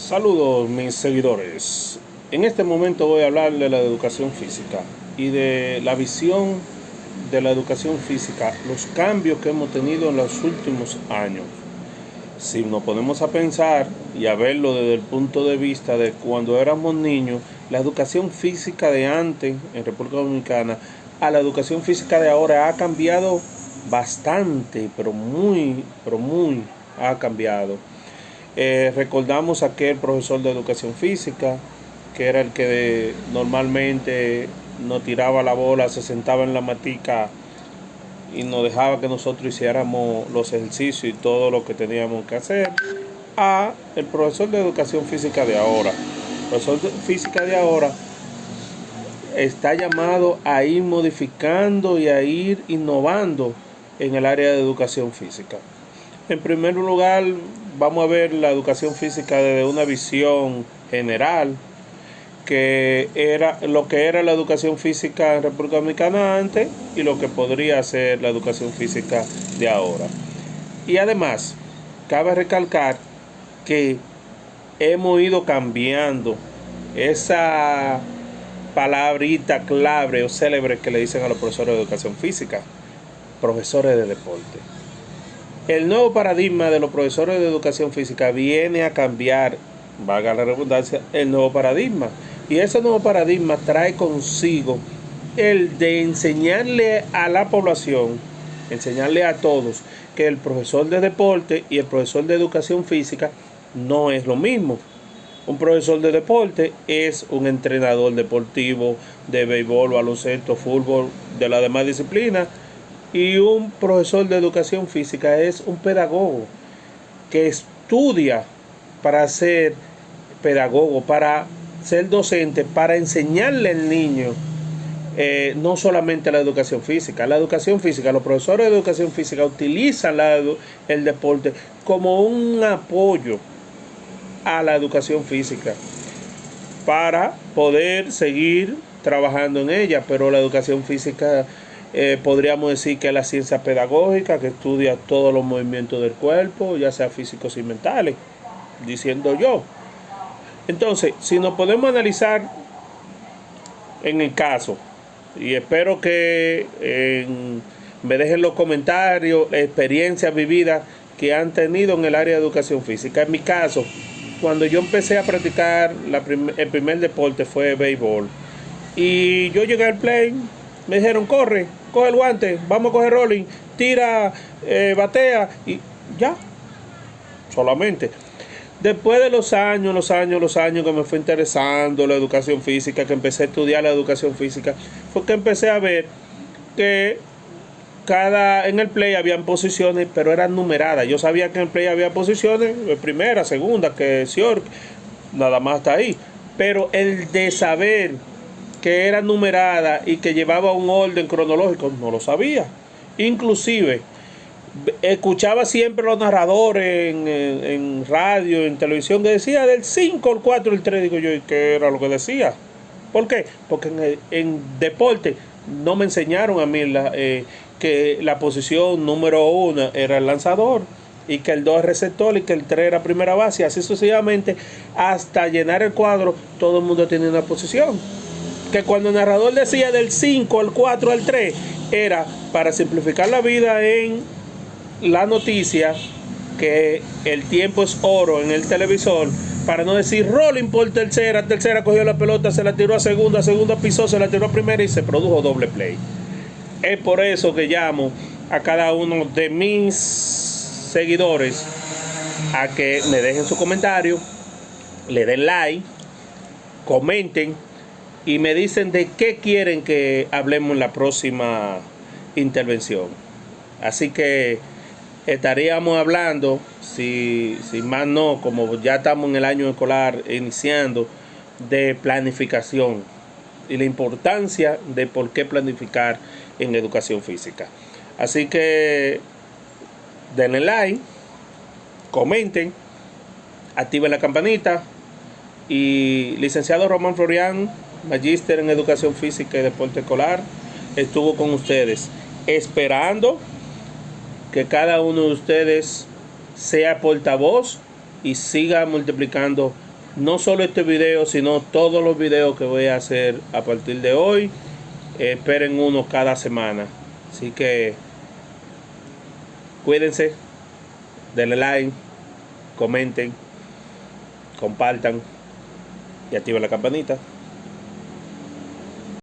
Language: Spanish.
Saludos mis seguidores. En este momento voy a hablar de la educación física y de la visión de la educación física, los cambios que hemos tenido en los últimos años. Si nos ponemos a pensar y a verlo desde el punto de vista de cuando éramos niños, la educación física de antes en República Dominicana a la educación física de ahora ha cambiado bastante, pero muy ha cambiado. Recordamos aquel profesor de educación física, que era el que normalmente nos tiraba la bola, se sentaba en la matica y nos dejaba que nosotros hiciéramos los ejercicios y todo lo que teníamos que hacer, a el profesor de educación física de ahora. El profesor de física de ahora está llamado a ir modificando y a ir innovando en el área de educación física. En primer lugar, vamos a ver la educación física desde una visión general, que era lo que era la educación física en República Dominicana antes y lo que podría ser la educación física de ahora. Y además, cabe recalcar que hemos ido cambiando esa palabrita clave o célebre que le dicen a los profesores de educación física, profesores de deporte. El nuevo paradigma de los profesores de educación física viene a cambiar, valga la redundancia, el nuevo paradigma. Y ese nuevo paradigma trae consigo el de enseñarle a la población, enseñarle a todos, que el profesor de deporte y el profesor de educación física no es lo mismo. Un profesor de deporte es un entrenador deportivo de béisbol, baloncesto, fútbol, de las demás disciplinas. Y un profesor de educación física es un pedagogo que estudia para ser pedagogo, para ser docente, para enseñarle al niño no solamente la educación física. La educación física, los profesores de educación física utilizan el deporte como un apoyo a la educación física para poder seguir trabajando en ella, pero la educación física podríamos decir que es la ciencia pedagógica que estudia todos los movimientos del cuerpo, ya sea físicos y mentales, diciendo yo. Entonces, si nos podemos analizar en el caso, y espero que me dejen los comentarios, experiencias vividas que han tenido en el área de educación física. En mi caso, cuando yo empecé a practicar el primer deporte fue béisbol, y yo llegué al play, me dijeron, coge el guante, vamos a coger rolling, tira, batea, y ya, solamente. Después de los años que me fue interesando la educación física, que empecé a estudiar la educación física, fue que empecé a ver que en el play habían posiciones, pero eran numeradas. Yo sabía que en el play había posiciones, primera, segunda, que short, nada más hasta ahí. Pero el de saber que era numerada y que llevaba un orden cronológico, no lo sabía. Inclusive, escuchaba siempre los narradores en radio, en televisión, que decía del 5, el 4, el 3. Digo yo, ¿y qué era lo que decía? ¿Por qué? Porque en deporte no me enseñaron a mí que la posición número 1 era el lanzador, y que el 2 es receptor, y que el 3 era primera base, así sucesivamente, hasta llenar el cuadro. Todo el mundo tenía una posición. Que cuando el narrador decía del 5 al 4 al 3, era para simplificar la vida en la noticia, que el tiempo es oro en el televisor, para no decir rolling por tercera cogió la pelota, se la tiró a segunda pisó, se la tiró a primera y se produjo doble play. Es por eso que llamo a cada uno de mis seguidores a que me dejen su comentario, le den like, comenten y me dicen de qué quieren que hablemos en la próxima intervención. Así que estaríamos hablando, si más no, como ya estamos en el año escolar iniciando, de planificación y la importancia de por qué planificar en educación física. Así que denle like, comenten, activen la campanita. Y licenciado Román Florián, magíster en educación física y deporte escolar, estuvo con ustedes, esperando que cada uno de ustedes sea portavoz y siga multiplicando no solo este video, sino todos los videos que voy a hacer a partir de hoy. Esperen uno cada semana. Así que cuídense, denle like, comenten, compartan y activen la campanita.